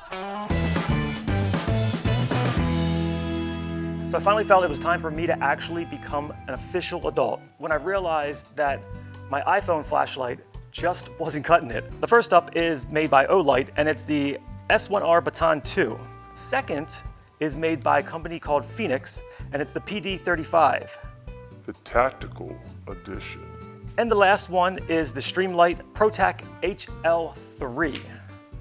So I finally felt it was time for me to actually become an official adult when I realized that my iPhone flashlight just wasn't cutting it. The first up is made by Olight, and it's the S1R Baton 2. Second is made by a company called Phoenix, and it's the PD35. The Tactical Edition. And the last one is the Streamlight ProTac HL3.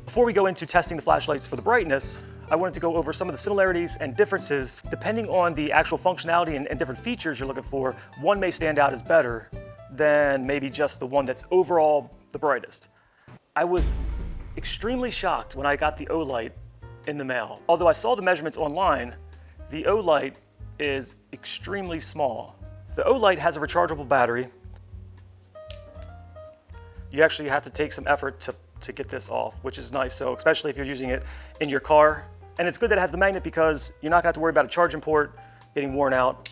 Before we go into testing the flashlights for the brightness, I wanted to go over some of the similarities and differences. Depending on the actual functionality and different features you're looking for, one may stand out as better than maybe just the one that's overall the brightest. I was extremely shocked when I got the Olight in the mail. Although I saw the measurements online, the Olight is extremely small. The Olight has a rechargeable battery. You actually have to take some effort to get this off, which is nice. So especially if you're using it in your car. And it's good that it has the magnet because you're not gonna have to worry about a charging port getting worn out.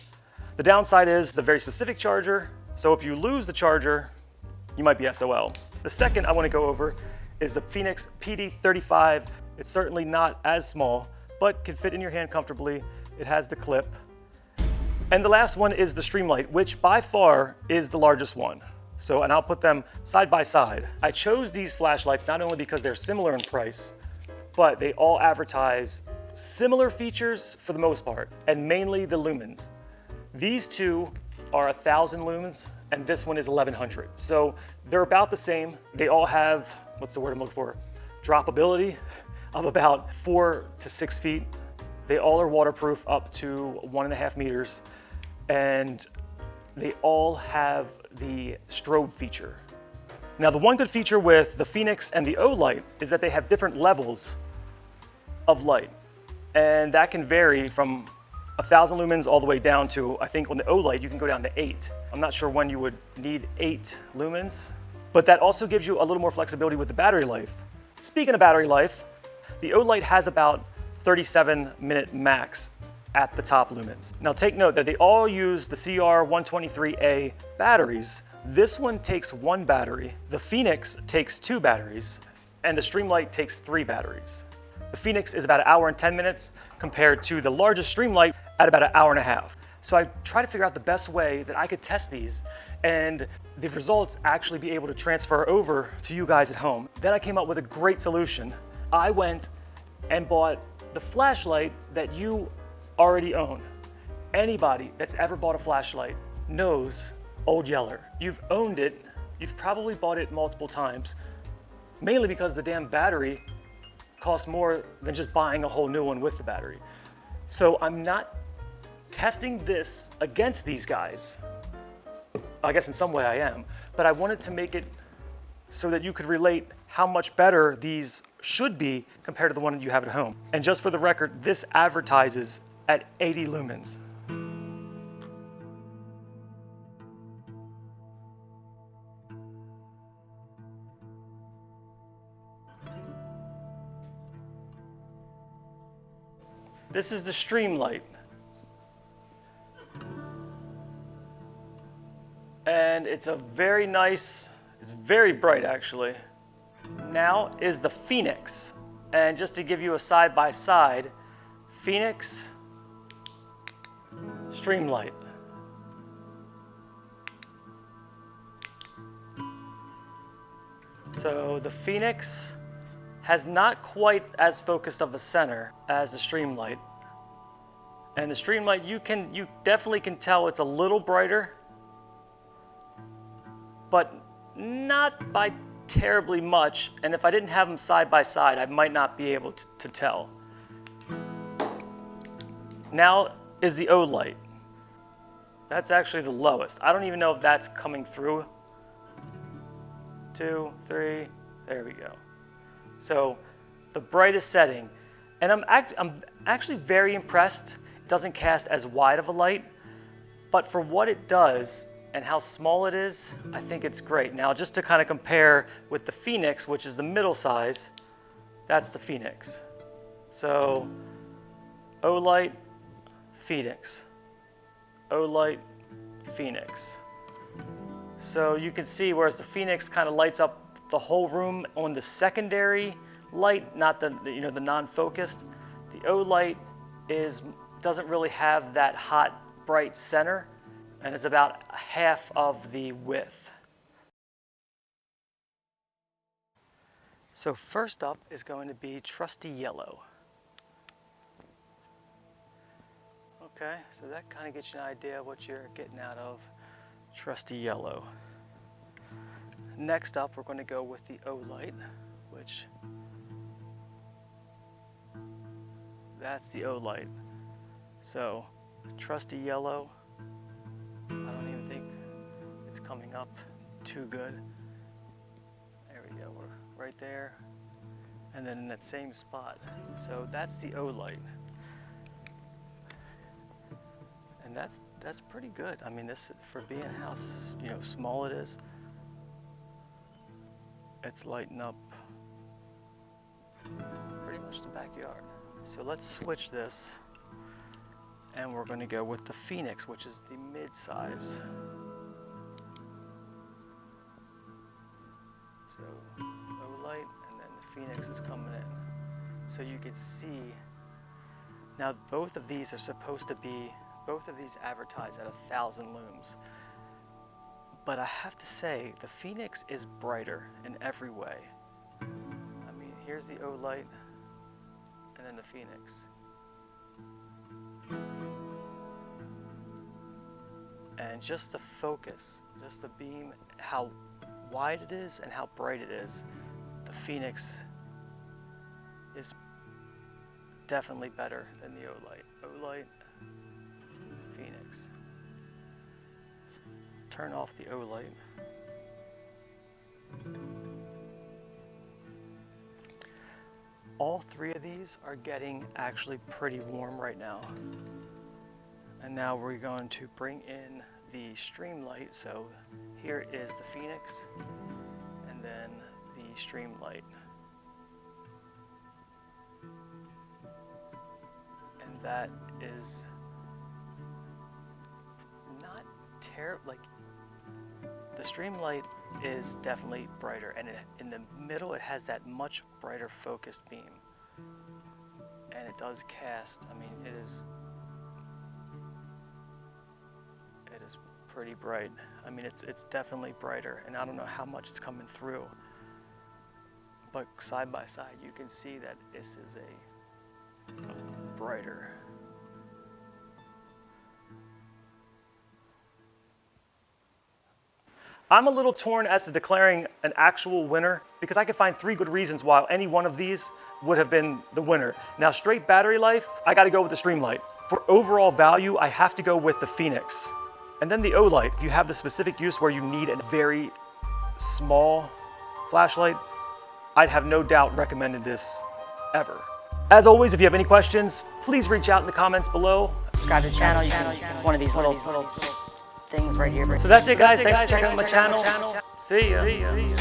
The downside is it's a very specific charger. So if you lose the charger, you might be SOL. The second I wanna go over is the Phoenix PD35. It's certainly not as small, but can fit in your hand comfortably. It has the clip. And the last one is the Streamlight, which by far is the largest one. So, and I'll put them side by side. I chose these flashlights not only because they're similar in price, but they all advertise similar features for the most part, and mainly the lumens. These two are 1,000 lumens, and this one is 1,100. So they're about the same. They all have, what's the word I'm looking for? Droppability of about 4 to 6 feet. They all are waterproof up to 1.5 meters, and they all have the strobe feature. Now, the one good feature with the Phoenix and the Olight is that they have different levels of light, and that can vary from 1,000 lumens all the way down to, I think on the Olight, you can go down to 8. I'm not sure when you would need 8 lumens, but that also gives you a little more flexibility with the battery life. Speaking of battery life, the Olight has about 37-minute max at the top lumens. Now take note that they all use the CR123A batteries. This one takes 1 battery, the Phoenix takes 2 batteries, and the Streamlight takes 3 batteries. The Phoenix is about 1 hour and 10 minutes compared to the largest Streamlight at about 1.5 hours. So I tried to figure out the best way that I could test these and the results actually be able to transfer over to you guys at home. Then I came up with a great solution. I went and bought the flashlight that you already own. Anybody that's ever bought a flashlight knows Old Yeller. You've owned it, you've probably bought it multiple times, mainly because the damn battery costs more than just buying a whole new one with the battery. So I'm not testing this against these guys. I guess in some way I am, but I wanted to make it so that you could relate how much better these should be compared to the one you have at home. And just for the record, this advertises at 80 lumens. This is the Streamlight. And it's a very nice, it's very bright actually. Now is the Phoenix. And just to give you a side by side, Phoenix, Streamlight. So the Phoenix has not quite as focused of a center as the Streamlight. And the Streamlight, you definitely can tell it's a little brighter, but not by terribly much. And if I didn't have them side by side, I might not be able to tell. Now is the Olight. That's actually the lowest. I don't even know if that's coming through. 2, 3, there we go. So the brightest setting, and I'm actually very impressed. It doesn't cast as wide of a light, but for what it does and how small it is, I think it's great. Now, just to kind of compare with the Phoenix, which is the middle size, that's the Phoenix. So Olight, Phoenix, Olight, Phoenix. So you can see, whereas the Phoenix kind of lights up the whole room on the secondary light, not the non-focused. The O light doesn't really have that hot, bright center, and it's about half of the width. So first up is going to be trusty yellow. Okay, so that kind of gets you an idea of what you're getting out of trusty yellow. Next up, we're going to go with the O light, which that's the O light. So trusty yellow, I don't even think it's coming up too good. There we go, we're right there. And then in that same spot. So that's the O light. And that's pretty good. I mean, this for being how small it is, it's lighting up pretty much the backyard. So let's switch this, and we're going to go with the Phoenix, which is the mid-size. So low light, and then the Phoenix is coming in. So you can see now both of these advertise at 1,000 looms. But I have to say, the Phoenix is brighter in every way. I mean, here's the O light, and then the Phoenix. And just the focus, just the beam, how wide it is and how bright it is, the Phoenix is definitely better than the O light. O light, Phoenix. So turn off the O light. All three of these are getting actually pretty warm right now. And now we're going to bring in the stream light. So here is the Phoenix, and then the stream light. And that is not terrible. Like, the stream light is definitely brighter, and in the middle it has that much brighter focused beam, and it does cast. I mean, it is pretty bright. I mean, it's definitely brighter, and I don't know how much it's coming through, but side by side you can see that this is a brighter. I'm a little torn as to declaring an actual winner, because I can find 3 good reasons why any one of these would have been the winner. Now, straight battery life, I gotta go with the Streamlight. For overall value, I have to go with the Phoenix. And then the O light, if you have the specific use where you need a very small flashlight, I'd have no doubt recommended this ever. As always, if you have any questions, please reach out in the comments below. Subscribe to the channel. It's one of these little things right here. So that's it, guys. Thanks for checking out my channel. See ya.